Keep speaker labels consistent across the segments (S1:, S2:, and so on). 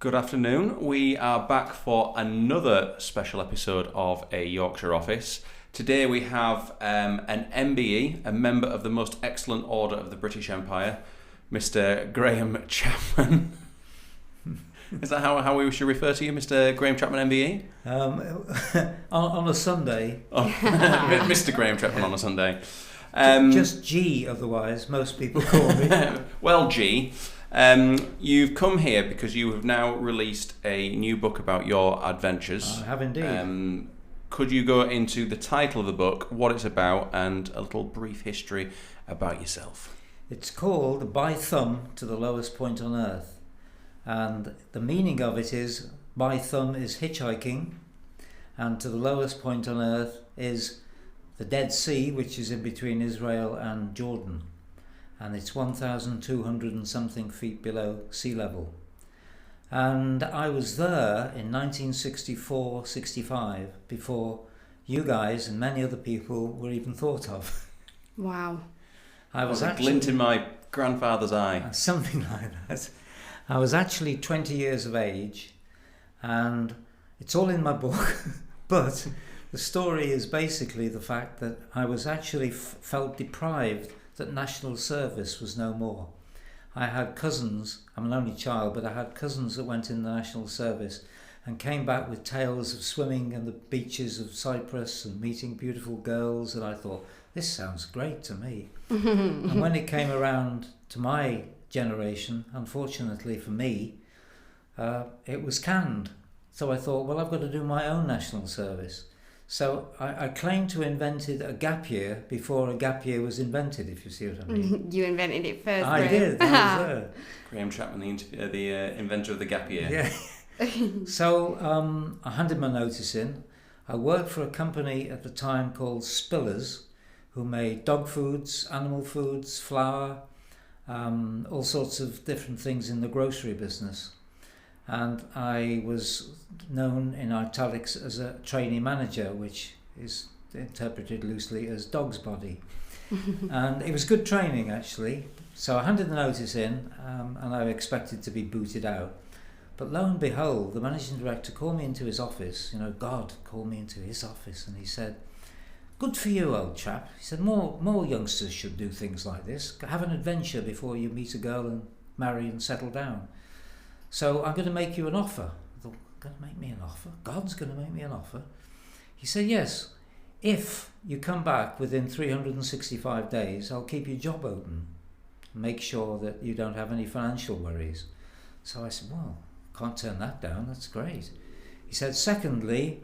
S1: Good afternoon. We are back for another special episode of A Yorkshire Office. Today we have an MBE, a member of the most excellent order of the British Empire, Mr. Graeme Chapman. Is that how we should refer to you, Mr. Graeme Chapman MBE?
S2: On a Sunday.
S1: Oh, Mr. Graeme Chapman on a Sunday.
S2: Just G, otherwise, most people call me.
S1: Well, G. You've come here because you have now released a new book about your adventures.
S2: I have indeed.
S1: Could you go into the title of the book, what it's about, and a little brief history about yourself?
S2: It's called By Thumb to the Lowest Point on Earth. And the meaning of it is, by thumb is hitchhiking, and to the lowest point on earth is the Dead Sea, which is in between Israel and Jordan. And it's 1,200 and something feet below sea level. And I was there in 1964-65 before you guys and many other people were even thought of.
S3: Wow.
S1: I was a glint in my grandfather's eye.
S2: Something like that. I was actually 20 years of age, and it's all in my book, but the story is basically the fact that I was actually felt deprived that national service was no more. I had cousins, I'm an only child, but I had cousins that went in the national service and came back with tales of swimming on the beaches of Cyprus and meeting beautiful girls, and I thought, this sounds great to me. And when it came around to my generation, unfortunately for me, it was canned. So I thought, well, I've got to do my own national service. So I claim to have invented a gap year before a gap year was invented, if you see what I mean.
S3: You invented it first.
S2: I did.
S1: Graeme Chapman, the inventor of the gap year.
S2: Yeah. So I handed my notice in. I worked for a company at the time called Spillers, who made dog foods, animal foods, flour, all sorts of different things in the grocery business. And I was known in italics as a trainee manager, which is interpreted loosely as dog's body. And it was good training, actually. So I handed the notice in, and I expected to be booted out. But lo and behold, the managing director called me into his office. God called me into his office, and he said, "Good for you, old chap." He said, more youngsters should do things like this. Have an adventure before you meet a girl and marry and settle down. So I'm going to make you an offer. I thought, going to make me an offer? God's going to make me an offer? He said, yes. If you come back within 365 days, I'll keep your job open. Make sure that you don't have any financial worries. So I said, well, can't turn that down. That's great. He said, secondly,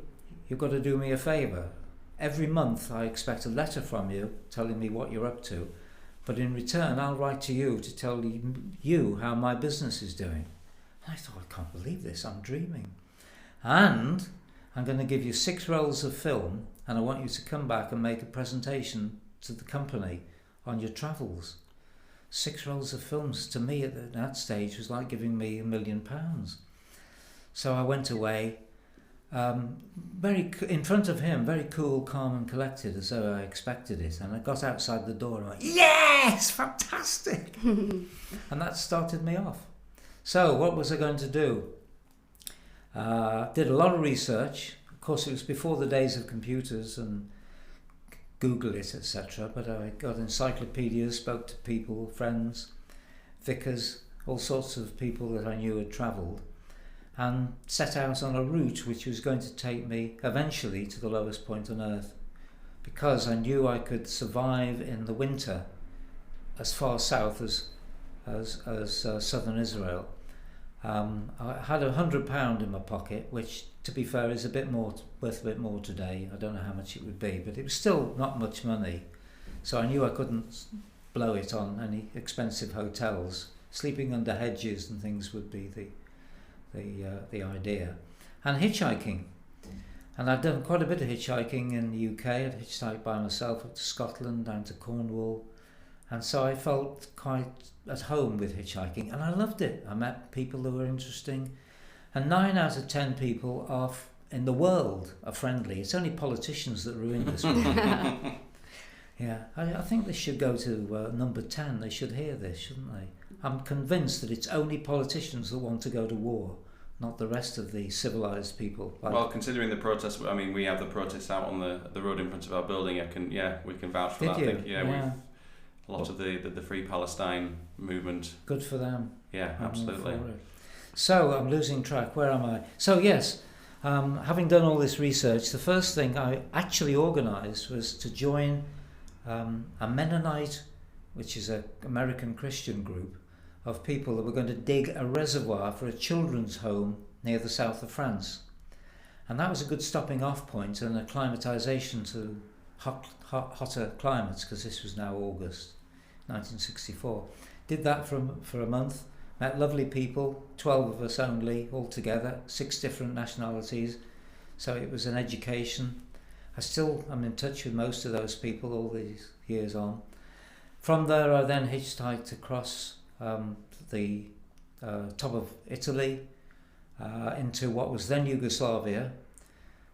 S2: you've got to do me a favour. Every month I expect a letter from you telling me what you're up to, but in return I'll write to you to tell you how my business is doing. And I thought, I can't believe this, I'm dreaming. And I'm going to give you 6 rolls of film, and I want you to come back and make a presentation to the company on your travels. 6 rolls of films to me at that stage was like giving me £1 million. So I went away. In front of him, very cool, calm and collected, as though I expected it, and I got outside the door and I went, yes, fantastic. And that started me off. So what was I going to do? Did a lot of research. Of course, it was before the days of computers and Google it, etc. But I got encyclopedias, spoke to people, friends, vicars, all sorts of people that I knew had travelled, and set out on a route which was going to take me eventually to the lowest point on earth, because I knew I could survive in the winter as far south as southern Israel. I had £100 in my pocket, which, to be fair, is worth a bit more today. I don't know how much it would be, but it was still not much money. So I knew I couldn't blow it on any expensive hotels. Sleeping under hedges and things would be the idea. And hitchhiking. And I'd done quite a bit of hitchhiking in the UK. I'd hitchhiked by myself up to Scotland, down to Cornwall. And so I felt quite at home with hitchhiking, and I loved it. I met people who were interesting, and 9 out of 10 people in the world are friendly. It's only politicians that ruin this world. Yeah, I think they should go to number 10. They should hear this, shouldn't they? I'm convinced that it's only politicians that want to go to war. not the rest of the civilized people. Like,
S1: Well, considering the protests, I mean, we have the protests out on the road in front of our building. We can vouch for
S2: did
S1: that.
S2: you?
S1: I think, a lot of the Free Palestine movement.
S2: Good for them.
S1: Yeah, absolutely.
S2: So I'm losing track. Where am I? So yes, having done all this research, the first thing I actually organised was to join a Mennonite, which is an American Christian group of people that were going to dig a reservoir for a children's home near the south of France. And that was a good stopping off point and acclimatisation to hotter climates, because this was now August 1964. Did that for a month, met lovely people, 12 of us only altogether, 6 different nationalities, so it was an education. I'm in touch with most of those people all these years on. From there I then hitchhiked across the top of Italy into what was then Yugoslavia,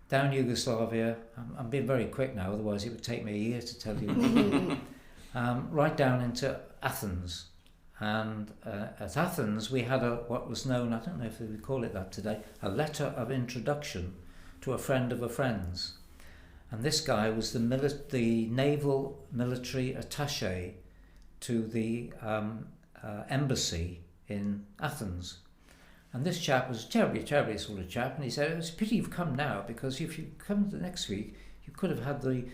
S2: down Yugoslavia. I'm being very quick now, otherwise it would take me a year to tell you. Right down into Athens. And at Athens we had what was known, I don't know if we would call it that today, a letter of introduction to a friend of a friend's. And this guy was the naval military attaché to the embassy in Athens. And this chap was a terribly sort of chap, and he said, it's a pity you've come now, because if you come the next week, you could have had the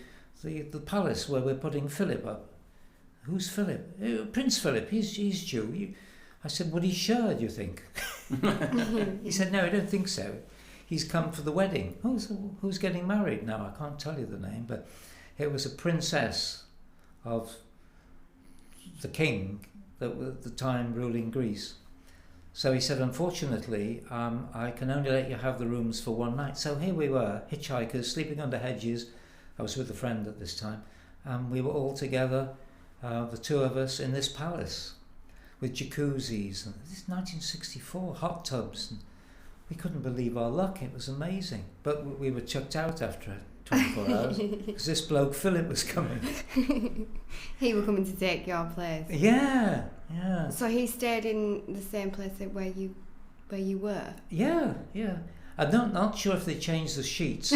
S2: palace where we're putting Philip up. Who's Philip? Prince Philip, he's Jew. I said, well, he's sure, do you think? He said, no, I don't think so. He's come for the wedding. Oh, so who's getting married now? I can't tell you the name, but it was a princess of the king that was at the time ruling Greece. So he said, unfortunately, I can only let you have the rooms for one night. So here we were, hitchhikers, sleeping under hedges. I was with a friend at this time. We were all together, the 2 of us, in this palace with jacuzzis. And this is 1964, hot tubs. And we couldn't believe our luck. It was amazing. But we were chucked out after 24 hours because this bloke Philip was coming.
S3: He was coming to take your place.
S2: Yeah.
S3: So he stayed in the same place where you were.
S2: Yeah. I'm not sure if they changed the sheets.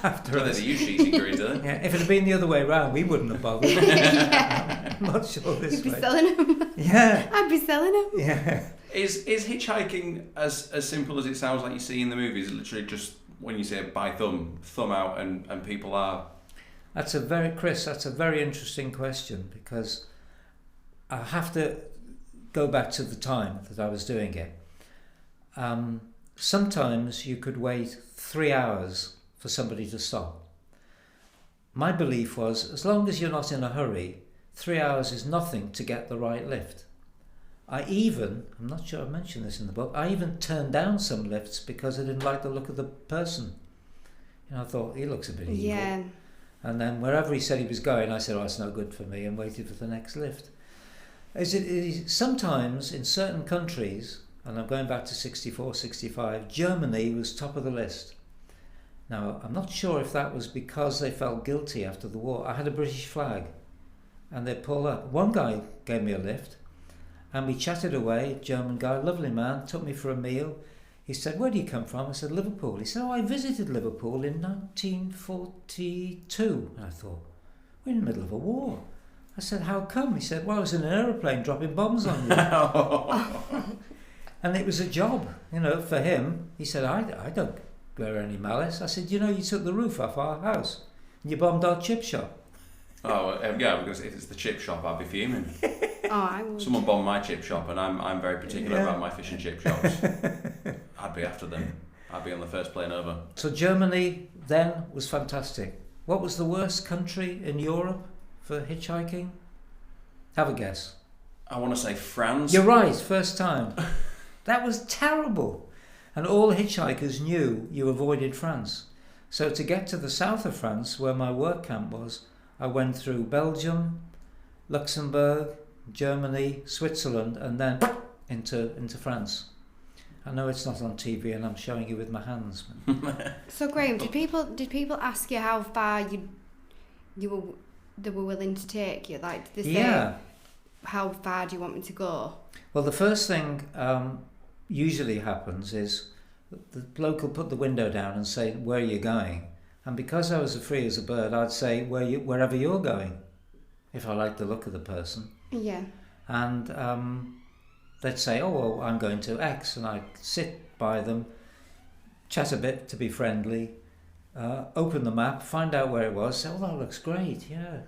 S2: After
S1: Whether they use sheets, you agree, do they?
S2: Yeah, if it had been the other way around, we wouldn't have bothered. I'm not sure this
S3: You'd be
S2: way.
S3: selling them.
S2: Yeah.
S3: I'd be selling them.
S2: Yeah.
S1: Is hitchhiking as simple as it sounds like you see in the movies? Literally just when you say by thumb out, and people are.
S2: That's a very interesting question, because I have to go back to the time that I was doing it. Sometimes you could wait 3 hours for somebody to stop. My belief was, as long as you're not in a hurry, 3 hours is nothing to get the right lift. I'm not sure I've mentioned this in the book, I even turned down some lifts because I didn't like the look of the person. I thought, he looks a bit evil.
S3: Yeah.
S2: And then wherever he said he was going, I said, oh, it's no good for me, and waited for the next lift. Sometimes in certain countries, and I'm going back to 64, 65, Germany was top of the list. Now, I'm not sure if that was because they felt guilty after the war. I had a British flag, and they pulled up. One guy gave me a lift, and we chatted away, German guy, lovely man, took me for a meal. He said, where do you come from? I said, Liverpool. He said, oh, I visited Liverpool in 1942. And I thought, we're in the middle of a war. I said, how come? He said, well, I was in an aeroplane dropping bombs on you. And it was a job, for him. He said, I don't bear any malice. I said, you took the roof off our house and you bombed our chip shop.
S1: Oh, yeah, because if it's the chip shop, I'd be fuming.
S3: I would.
S1: Someone bombed my chip shop, and I'm very particular about my fish and chip shops. I'd be after them. I'd be on the first plane over.
S2: So Germany then was fantastic. What was the worst country in Europe for hitchhiking? Have a guess.
S1: I want to say France.
S2: You're right, first time. That was terrible. And all hitchhikers knew you avoided France. So to get to the south of France, where my work camp was, I went through Belgium, Luxembourg, Germany, Switzerland, and then into France. I know it's not on TV, and I'm showing you with my hands.
S3: So Graeme, did people ask you how far they were willing to take you? Like, did they say, how far do you want me to go?
S2: Well, the first thing usually happens is the bloke will put the window down and say, "Where are you going?" And because I was as free as a bird, I'd say, "Wherever you're going," if I liked the look of the person.
S3: Yeah.
S2: And they'd say, "Oh, well, I'm going to X," and I'd sit by them, chat a bit to be friendly, open the map, find out where it was, say, "Oh, that looks great, yeah."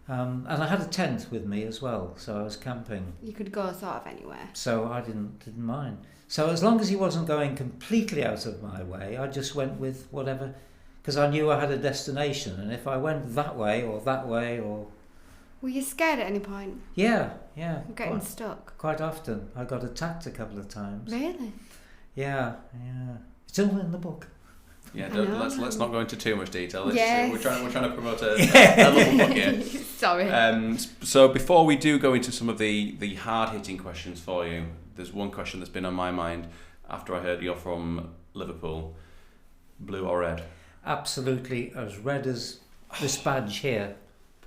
S2: And I had a tent with me as well, so I was camping.
S3: You could go sort of anywhere.
S2: So I didn't mind. So as long as he wasn't going completely out of my way, I just went with whatever, because I knew I had a destination, and if I went that way or...
S3: Were you scared at any point?
S2: Yeah.
S3: Getting stuck?
S2: Quite often. I got attacked a couple of times.
S3: Really?
S2: Yeah. It's all in the book.
S1: Yeah, let's not go into too much detail.
S3: Yes.
S1: We're trying to promote a little book here.
S3: Sorry.
S1: So before we do go into some of the hard-hitting questions for you, there's one question that's been on my mind after I heard you're from Liverpool. Blue or red?
S2: Absolutely as red as this badge here.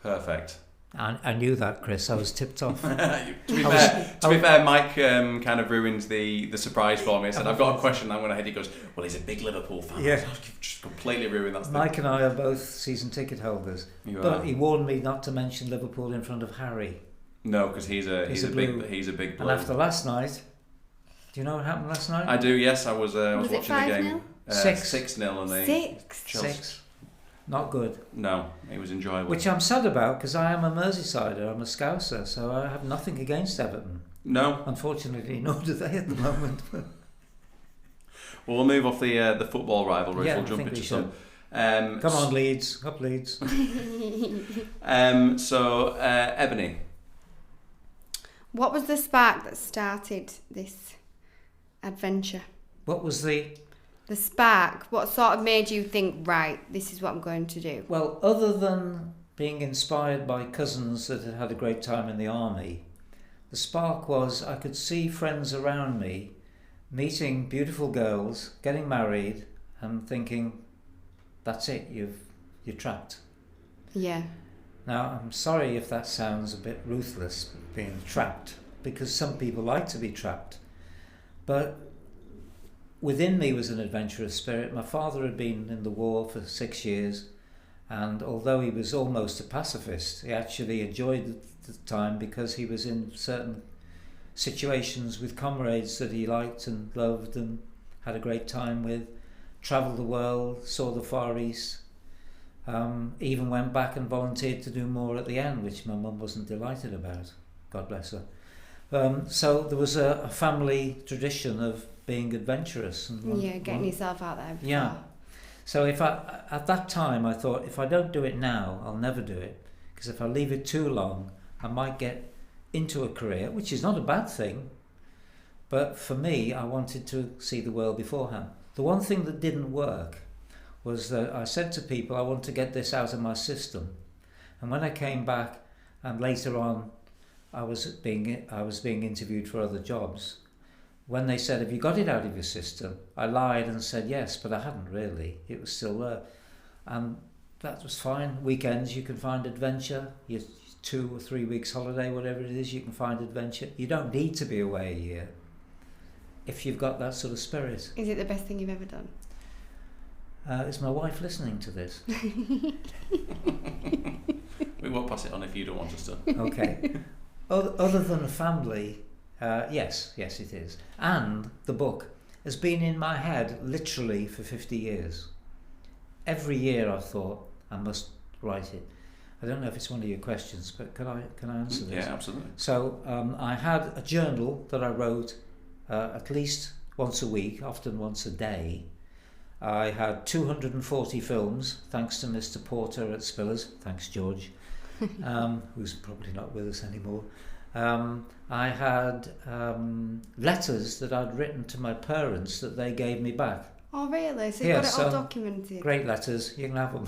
S1: Perfect.
S2: I knew that, Chris. I was tipped off.
S1: To be fair, Mike kind of ruined the surprise for me. I said, "I've got a question I'm going to head." He goes, "Well, he's a big Liverpool fan."
S2: Yeah.
S1: I've just completely ruined that.
S2: Mike and I are both season ticket holders. He warned me not to mention Liverpool in front of Harry.
S1: No, because he's a big blue.
S2: And after last night, do you know what happened last night?
S1: I do. Yes, I was watching the game.
S2: 6-0
S1: and they
S3: 6.
S2: Not good.
S1: No, it was enjoyable.
S2: Which I'm sad about because I am a Merseysider, I'm a Scouser, so I have nothing against Everton.
S1: No.
S2: Unfortunately, nor do they at the moment.
S1: Well, we'll move off the football rivalries.
S2: Yeah,
S1: we'll jump into some.
S2: Come on, Leeds. Up Leeds.
S1: So, Ebony.
S3: What was the spark that started this adventure?
S2: What was the
S3: spark? What sort of made you think, right, this is what I'm going to do?
S2: Well, other than being inspired by cousins that had a great time in the army, the spark was I could see friends around me meeting beautiful girls, getting married, and thinking, that's it, you're trapped.
S3: Yeah.
S2: Now, I'm sorry if that sounds a bit ruthless, being trapped, because some people like to be trapped. But within me was an adventurous spirit. My father had been in the war for 6 years, and although he was almost a pacifist, he actually enjoyed the time because he was in certain situations with comrades that he liked and loved and had a great time with, travelled the world, saw the Far East, even went back and volunteered to do more at the end, which my mum wasn't delighted about, God bless her. So there was a family tradition of being adventurous and
S3: getting yourself out there before.
S2: Yeah. So at that time I thought, if I don't do it now, I'll never do it, because if I leave it too long, I might get into a career, which is not a bad thing, but for me, I wanted to see the world beforehand. The one thing that didn't work was that I said to people, I want to get this out of my system, and when I came back and later on I was being interviewed for other jobs, when they said, have you got it out of your system? I lied and said yes, but I hadn't really. It was still there. And that was fine. Weekends, you can find adventure. Your 2 or 3 weeks holiday, whatever it is, you can find adventure. You don't need to be away a year if you've got that sort of spirit.
S3: Is it the best thing you've ever done?
S2: Is my wife listening to this?
S1: We won't pass it on if you don't want us to.
S2: Okay. Other than a family... yes, it is. And the book has been in my head literally for 50 years. Every year I've thought I must write it. I don't know if it's one of your questions, but can I answer this?
S1: Yeah, absolutely.
S2: So I had a journal that I wrote at least once a week, often once a day. I had 240 films, thanks to Mr. Porter at Spillers. Thanks, George, who's probably not with us anymore. I had letters that I'd written to my parents that they gave me back.
S3: Oh, really? So you've got it all documented? Great
S2: letters, you can have them.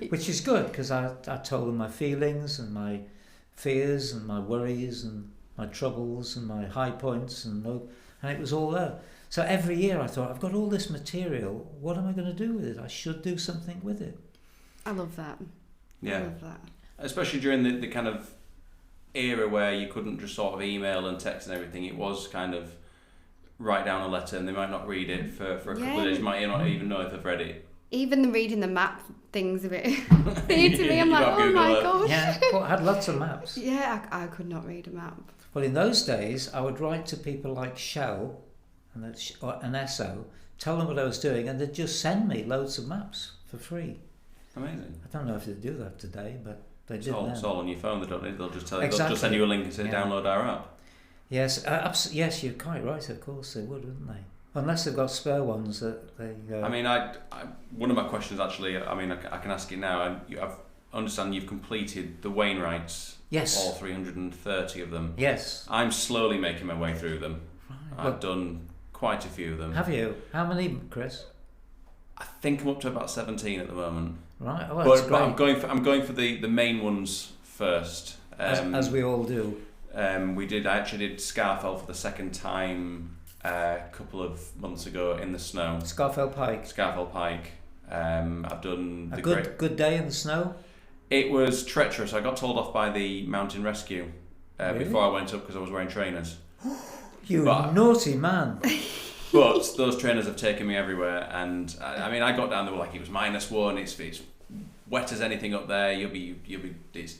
S2: Which is good, because I told them my feelings and my fears and my worries and my troubles and my high points, and it was all there. So every year I thought, I've got all this material, what am I going to do with it? I should do something with it.
S3: I love that.
S1: Yeah.
S3: I love that.
S1: Especially during the kind of era where you couldn't just sort of email and text and everything. It was kind of write down a letter and they might not read it for a couple of days. You might not even know if they've read it.
S3: Even the reading the map thing's a bit weird to me. I'm like, oh my gosh.
S2: Yeah, well, I had lots of maps.
S3: Yeah, I could not read a map.
S2: Well, in those days, I would write to people like Shell or an Esso, tell them what I was doing, and they'd just send me loads of maps for free.
S1: Amazing.
S2: I don't know if they do that today, but they did.
S1: It's all on your phone. They don't need. They'll just tell you.
S2: Exactly.
S1: They'll just send you a link and say download our app.
S2: Yes, yes, you're quite right. Of course they would, wouldn't they? Unless they've got spare ones that they...
S1: I mean, one of my questions actually, I mean, I can ask it now. I understand you've completed the Wainwrights.
S2: Yes.
S1: All 330 of them.
S2: Yes.
S1: I'm slowly making my way through them.
S2: Right.
S1: I've done quite a few of them.
S2: Have you? How many, Chris?
S1: I think I'm up to about 17 at the moment.
S2: Right. Oh, that's
S1: but
S2: great.
S1: I'm going for the main ones first.
S2: As we all do.
S1: I actually did Scarfell for the second time a couple of months ago in the snow.
S2: Scarfell Pike.
S1: I've done
S2: a good day in the snow.
S1: It was treacherous. I got told off by the mountain rescue
S2: Really?
S1: before I went up because I was wearing trainers.
S2: You naughty man.
S1: But those trainers have taken me everywhere, and I mean, I got down there like it was -1. It's wet as anything up there. It's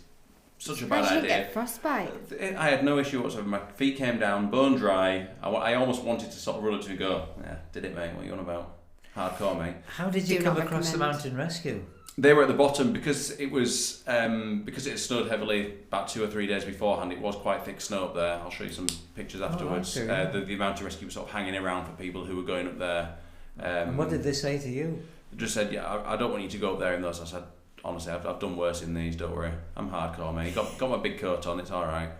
S1: such a bad idea.
S3: You get frostbite.
S1: I had no issue whatsoever. My feet came down, bone dry. I almost wanted to sort of run up to me and go, yeah, did it, mate? What are you on about? Hardcore, mate.
S2: How did you come across the mountain rescue?
S1: They were at the bottom because it was because it had snowed heavily about 2 or 3 days beforehand. It was quite thick snow up there. I'll show you some pictures afterwards. The mountain rescue was sort of hanging around for people who were going up there.
S2: And what did they say to you?
S1: They just said, yeah, I don't want you to go up there in those. I said, honestly, I've done worse in these, don't worry. I'm hardcore, mate. Got my big coat on, it's alright.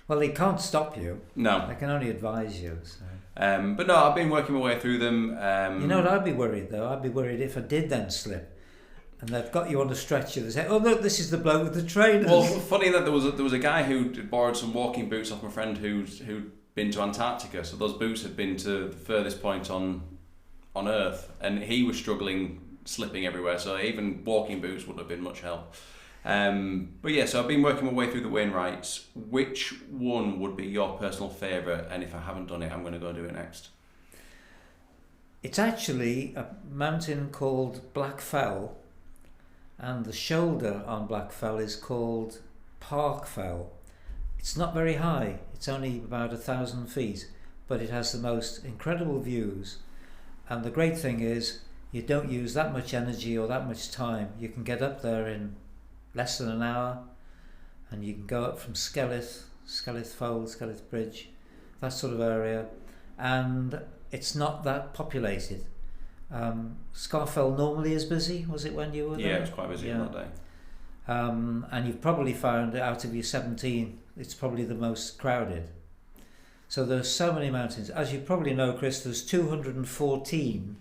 S2: Well, they can't stop you.
S1: No.
S2: They can only advise you. So.
S1: But no, I've been working my way through them.
S2: You know what I'd be worried, though? I'd be worried if I did then slip. And they've got you on a stretcher. They say, "Oh look, this is the bloke with the trainers."
S1: Well, funny that there was a guy who borrowed some walking boots off my friend who'd been to Antarctica. So those boots had been to the furthest point on Earth, and he was struggling, slipping everywhere. So even walking boots wouldn't have been much help. But yeah, so I've been working my way through the Wainwrights. Which one would be your personal favourite? And if I haven't done it, I'm going to go do it next.
S2: It's actually a mountain called Black Fell. And the shoulder on Black Fell is called Park Fell. It's not very high, it's only about 1,000 feet, but it has the most incredible views. And the great thing is, you don't use that much energy or that much time. You can get up there in less than an hour, and you can go up from Skeleth Fold, Skeleth Bridge, that sort of area, and it's not that populated. Scarfell normally is busy, was it when you were there?
S1: Yeah, it was quite busy on that day.
S2: And you've probably found out of your 17, it's probably the most crowded. So there's so many mountains. As you probably know, Chris, there's 214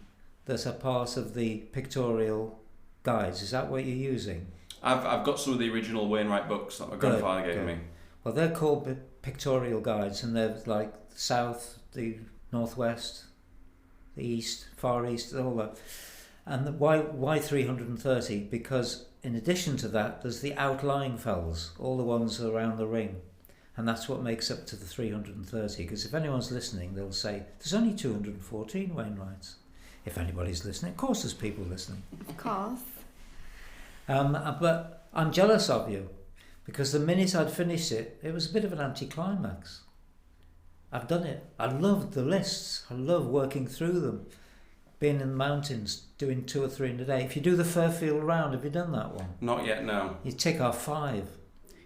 S2: that are part of the pictorial guides. Is that what you're using?
S1: I've got some of the original Wainwright books that my grandfather gave me.
S2: Well, they're called pictorial guides, and they're like the south, the northwest, the east, far east, all that. And why 330? Because in addition to that, there's the outlying fells, all the ones around the ring. And that's what makes up to the 330. Because if anyone's listening, they'll say, there's only 214 Wainwrights. If anybody's listening, of course there's people listening.
S3: Of course.
S2: But I'm jealous of you, because the minute I'd finished it, it was a bit of an anticlimax. I've done it. I loved the lists. I love working through them. Being in the mountains, doing 2 or 3 in a day. If you do the Fairfield round, have you done that one?
S1: Not yet, no.
S2: You tick off 5.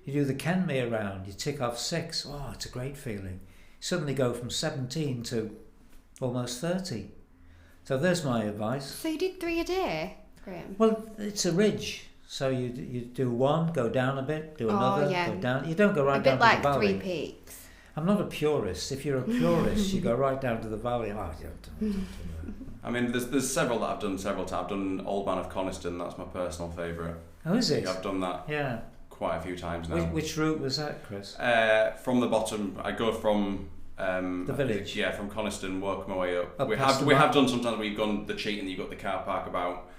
S2: You do the Kenmare round, you tick off 6. Oh, it's a great feeling. You suddenly go from 17 to almost 30. So there's my advice.
S3: So you did 3 a day, Graeme?
S2: Well, it's a ridge. So you do 1, go down a bit, do another, go down. You don't go right down to the valley.
S3: A bit like 3 Peaks.
S2: I'm not a purist. If you're a purist, you go right down to the valley. Oh,
S1: I mean, there's several that I've done several times. I've done Old Man of Coniston. That's my personal favourite.
S2: Oh, is it?
S1: Yeah, I've done that quite a few times now.
S2: Which route was that, Chris?
S1: From the bottom. I go from...
S2: the village?
S1: Yeah, from Coniston, work my way up. We have done sometimes where you've gone the cheat and you've got the car park about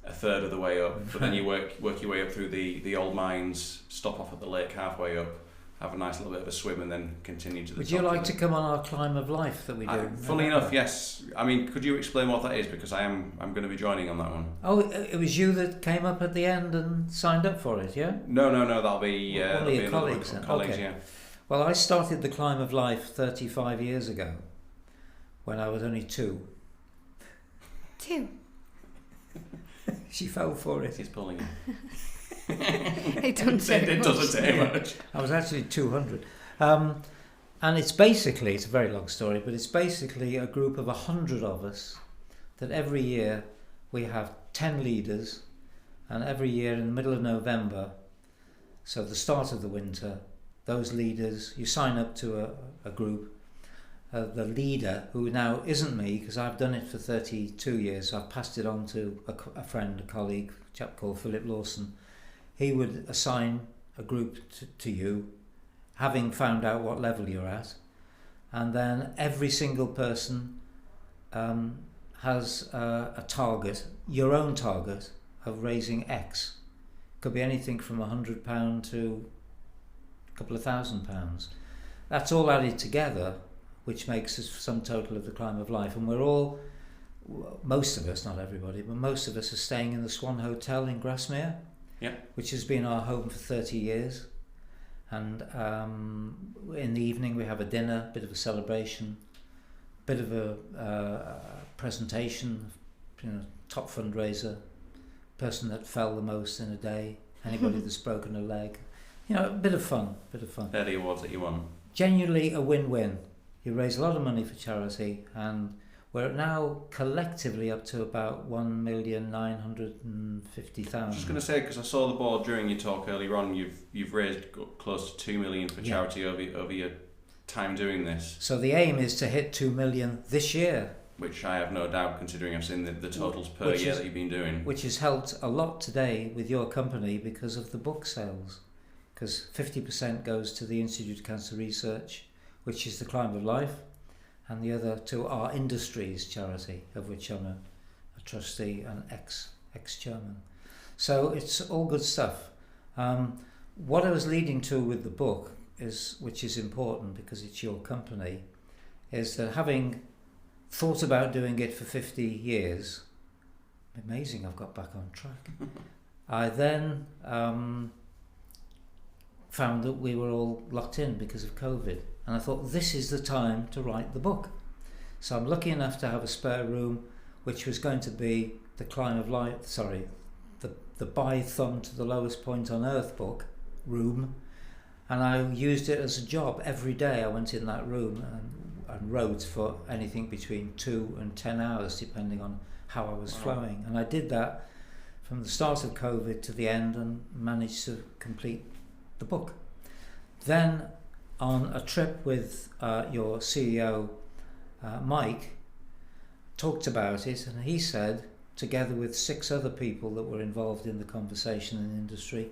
S1: a third of the way up, but then you work your way up through the old mines, stop off at the lake halfway up. have a nice little bit of a swim, and then continue to the
S2: Would
S1: top.
S2: you like to come on our Climb of Life that we do?
S1: Funnily enough, yes. I mean, could you explain what that is? Because I'm going to be joining on that one.
S2: Oh, it was you that came up at the end and signed up for it, yeah?
S1: No, that'll be
S2: One of
S1: that'll be
S2: your
S1: another
S2: colleagues.
S1: colleagues,
S2: Okay.
S1: yeah.
S2: Well, I started the Climb of Life 35 years ago when I was only 2.
S3: 2.
S2: She fell for it.
S1: He's pulling it.
S3: It doesn't take
S1: It
S3: much.
S1: doesn't take much.
S2: I was actually 200. And it's basically, it's a very long story, but it's basically a group of 100 of us that every year we have 10 leaders, and every year in the middle of November, so the start of the winter, those leaders, you sign up to a group. The leader, who now isn't me, because I've done it for 32 years, so I've passed it on to a friend, a colleague, a chap called Philip Lawson. He would assign a group to you, having found out what level you're at, and then every single person has a target, your own target, of raising X. Could be anything from £100 to a couple of £1,000. That's all added together, which makes us some total of the Climb of Life. And we're all, most of us, not everybody, but most of us are staying in the Swan Hotel in Grasmere, which has been our home for 30 years. And in the evening we have a dinner, bit of a celebration, bit of a presentation, top fundraiser, person that fell the most in a day, anybody that's broken a leg, a bit of fun.
S1: They're the awards that you won.
S2: Genuinely a win-win. You raise a lot of money for charity, and we're now collectively up to about 1,950,000.
S1: I was just going to say, because I saw the board during your talk earlier on, you've raised close to 2 million for charity over your time doing this.
S2: So the aim is to hit 2 million this year.
S1: Which I have no doubt, considering I've seen the totals per year that you've been doing.
S2: Which has helped a lot today with your company because of the book sales. Because 50% goes to the Institute of Cancer Research, which is the Climb of Life, and the other to our industries charity, of which I'm a trustee and ex-chairman. So it's all good stuff. What I was leading to with the book, which is important because it's your company, is that having thought about doing it for 50 years, amazing I've got back on track, I then found that we were all locked in because of COVID. And I thought, this is the time to write the book. So I'm lucky enough to have a spare room, which was going to be the Climb of Life, the By Thumb to the Lowest Point on Earth book room. And I used it as a job. Every day I went in that room and wrote for anything between 2 and 10 hours, depending on how I was flowing. And I did that from the start of COVID to the end and managed to complete the book. Then, on a trip with your CEO, Mike, talked about it, and he said, together with 6 other people that were involved in the conversation in the industry,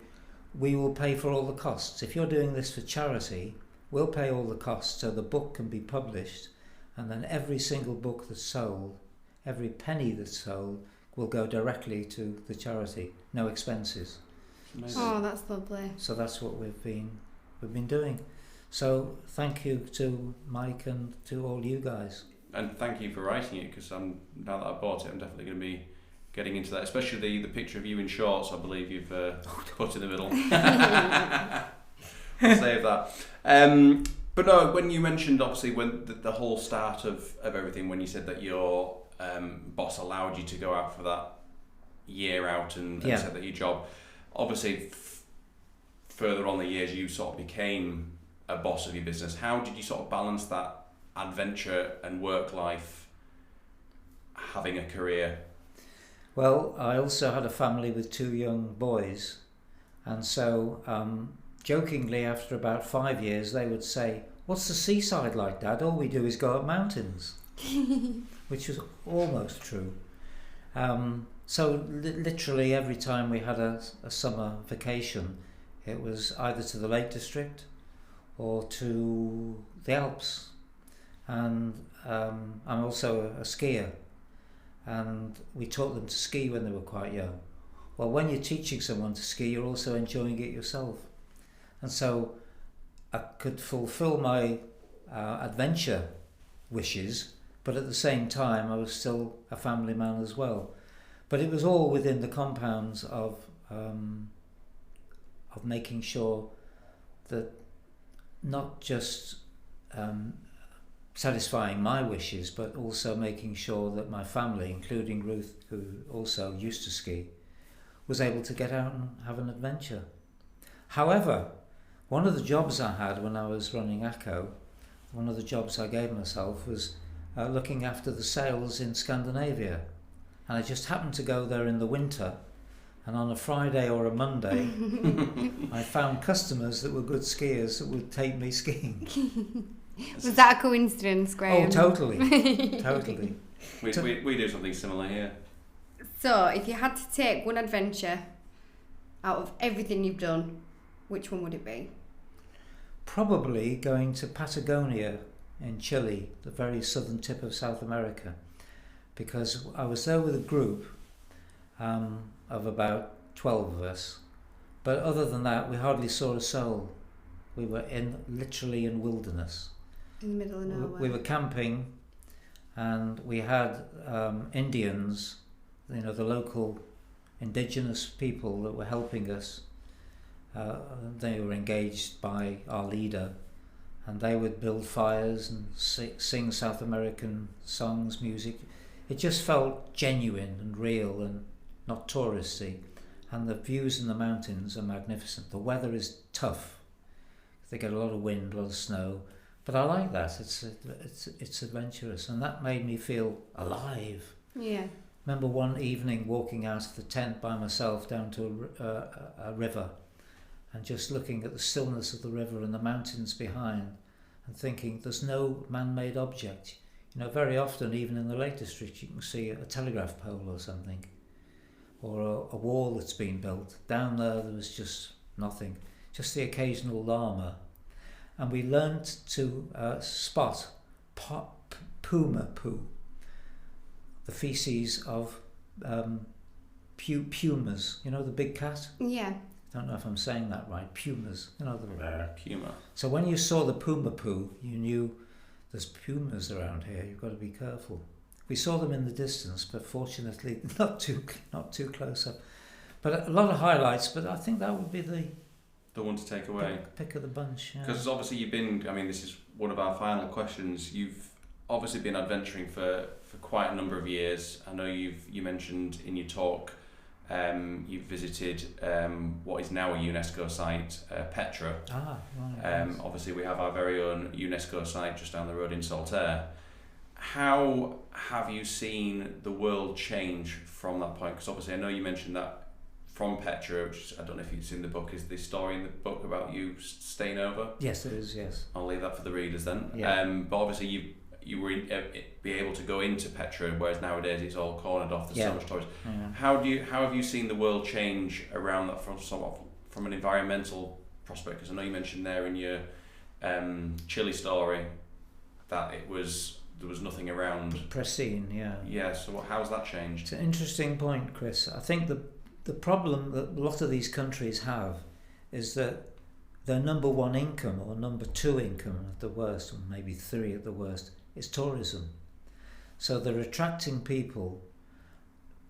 S2: we will pay for all the costs. If you're doing this for charity, we'll pay all the costs so the book can be published, and then every single book that's sold, every penny that's sold, will go directly to the charity, no expenses.
S1: Amazing.
S3: Oh, that's lovely.
S2: So that's what we've been doing. So thank you to Mike and to all you guys.
S1: And thank you for writing it, because now that I've bought it, I'm definitely going to be getting into that, especially the picture of you in shorts, I believe you've put in the middle. I'll save that. But no, when you mentioned, obviously, when the whole start of everything, when you said that your boss allowed you to go out for that year out and said that your job, obviously, further on the years, you sort of became a boss of your business. How did you sort of balance that adventure and work life, having a career?
S2: Well, I also had a family with 2 young boys, and so jokingly, after about 5 years, they would say, "What's the seaside like, Dad? All we do is go up mountains," which was almost true. So literally every time we had a summer vacation, it was either to the Lake District or to the Alps. And I'm also a skier, and we taught them to ski when they were quite young. Well, when you're teaching someone to ski, you're also enjoying it yourself. And so I could fulfill my adventure wishes, but at the same time I was still a family man as well. But it was all within the compounds of making sure that not just satisfying my wishes, but also making sure that my family, including Ruth, who also used to ski, was able to get out and have an adventure. However, one of the jobs I had when I was running ACO, one of the jobs I gave myself was looking after the sales in Scandinavia. And I just happened to go there in the winter, and on a Friday or a Monday I found customers that were good skiers that would take me skiing.
S3: Was that a coincidence, Graeme?
S2: Oh, totally. Totally.
S1: We do something similar here.
S3: So, if you had to take one adventure out of everything you've done, which one would it be?
S2: Probably going to Patagonia in Chile, the very southern tip of South America, because I was there with a group of about 12 of us, but other than that we hardly saw a soul. We were literally in wilderness.
S3: In the middle of nowhere.
S2: We were camping, and we had Indians, the local indigenous people that were helping us. They were engaged by our leader, and they would build fires and sing South American songs, music. It just felt genuine and real and not touristy, and the views in the mountains are magnificent. The weather is tough. They get a lot of wind, a lot of snow, but I like that. It's adventurous, and that made me feel alive.
S3: Yeah.
S2: Remember one evening walking out of the tent by myself down to a river, and just looking at the stillness of the river and the mountains behind, and thinking there's no man-made object. Very often, even in the Lake District, you can see a telegraph pole or something, or a wall that's been built. Down there was just nothing, just the occasional llama. And we learnt to spot puma poo, the feces of pumas, the big cat?
S3: Yeah.
S2: I don't know if I'm saying that right. Pumas, the
S1: Puma.
S2: So when you saw the puma poo, you knew there's pumas around here. You've got to be careful. We saw them in the distance, but fortunately not too close up. But a lot of highlights. But I think that would be
S1: the one to take away.
S2: Pick of the bunch.
S1: Because obviously you've been. this is one of our final questions. You've obviously been adventuring for quite a number of years. I know you mentioned in your talk. You've visited what is now a UNESCO site, Petra.
S2: Right.
S1: Obviously, we have our very own UNESCO site just down the road in Saltaire. How have you seen the world change from that point? Because obviously, I know you mentioned that from Petra, which I don't know if you've seen the book. Is the story in the book about you staying over?
S2: Yes, it is. Yes.
S1: I'll leave that for the readers then.
S2: Yeah.
S1: But obviously, you were be able to go into Petra, whereas nowadays it's all cornered off. There's so much tourists.
S2: Yeah.
S1: How have you seen the world change around that from an environmental prospect? Because I know you mentioned there in your Chile story that there was nothing around.
S2: Pristine, yeah.
S1: Yeah. So how's that changed?
S2: It's an interesting point, Chris. I think the problem that a lot of these countries have is that their number one income or number two income at the worst, or maybe three at the worst, is tourism. So they're attracting people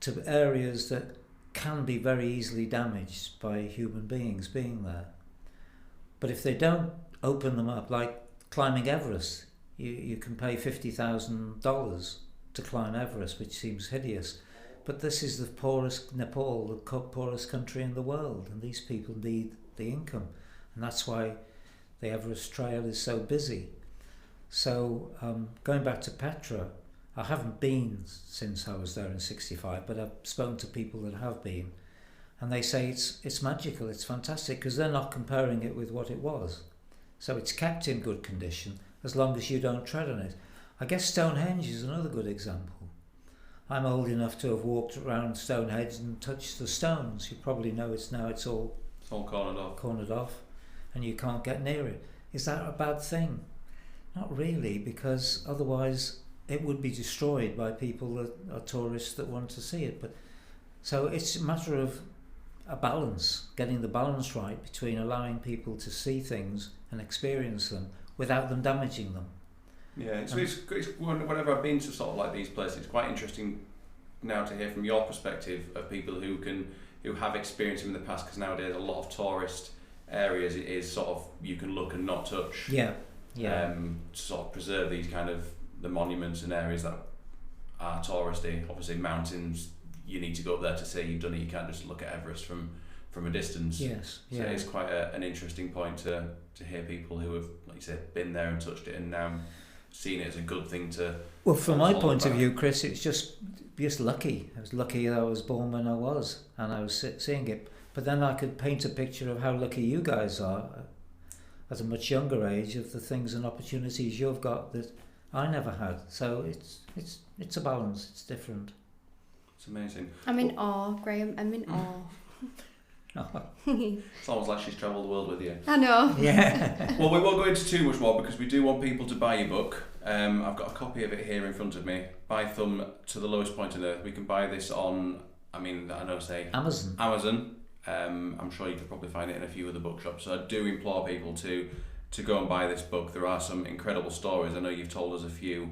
S2: to areas that can be very easily damaged by human beings being there. But if they don't open them up, like climbing Everest, you can pay $50,000 to climb Everest, which seems hideous. But this is the poorest, Nepal, the poorest country in the world, and these people need the income. And that's why the Everest Trail is so busy. So going back to Petra, I haven't been since I was there in '65, but I've spoken to people that have been, and they say it's magical, it's fantastic, because they're not comparing it with what it was. So it's kept in good condition as long as you don't tread on it. I guess Stonehenge is another good example. I'm old enough to have walked around Stonehenge and touched the stones. You probably know it's all cornered off, and you can't get near it. Is that a bad thing? Not really, because otherwise it would be destroyed by people that are tourists that want to see it. But so it's a matter of a balance, getting the balance right between allowing people to see things and experience them without them damaging them.
S1: Yeah, it's whenever I've been to sort of like these places, it's quite interesting now to hear from your perspective of people who have experienced them in the past, because nowadays a lot of tourist areas it is sort of you can look and not touch.
S2: Yeah.
S1: To sort of preserve these kind of the monuments and areas that are touristy. Obviously, mountains you need to go up there to see. You've done it. You can't just look at Everest from a distance.
S2: Yes.
S1: So
S2: Yeah.
S1: it's quite an interesting point to hear people who have, like you said, been there and touched it and now seen it as a good thing to.
S2: Well, from my
S1: follow
S2: point of
S1: back.
S2: view, Chris, it's just lucky. I was lucky that I was born when I was, and I was seeing it. But then I could paint a picture of how lucky you guys are at a much younger age of the things and opportunities you've got that I never had. So it's a balance. It's different.
S1: It's amazing.
S3: I'm in awe, Graeme. I'm in awe.
S1: It's almost like she's travelled the world with you.
S3: I know.
S2: Yeah.
S1: Well, we won't go into too much more because we do want people to buy your book. I've got a copy of it here in front of me. By Thumb to the Lowest Point on Earth. We can buy this on,
S2: Amazon.
S1: I'm sure you could probably find it in a few other bookshops. So I do implore people to go and buy this book. There are some incredible stories. I know you've told us a few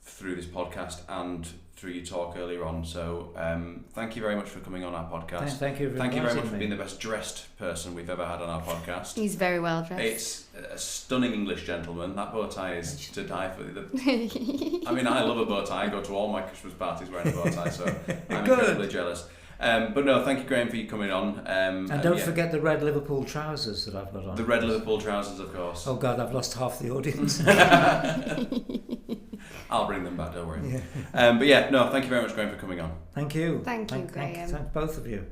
S1: through this podcast and through your talk earlier on. So thank you very much for coming on our podcast.
S2: Thank you
S1: Thank you very much for
S2: me.
S1: being the best dressed person we've ever had on our podcast.
S3: He's very well dressed.
S1: It's a stunning English gentleman. That bow tie is to die for. I mean, I love a bow tie. I go to all my Christmas parties wearing a bow tie, so I'm incredibly jealous. But no, thank you, Graeme, for you coming on.
S2: And don't forget the red Liverpool trousers that I've got on.
S1: The red Liverpool trousers, of course.
S2: Oh God, I've lost half the audience.
S1: I'll bring them back, don't worry.
S2: Yeah.
S1: But yeah, no, thank you very much, Graeme, for coming on.
S2: Thank you.
S3: Thank you, Graeme.
S2: Thank both of you.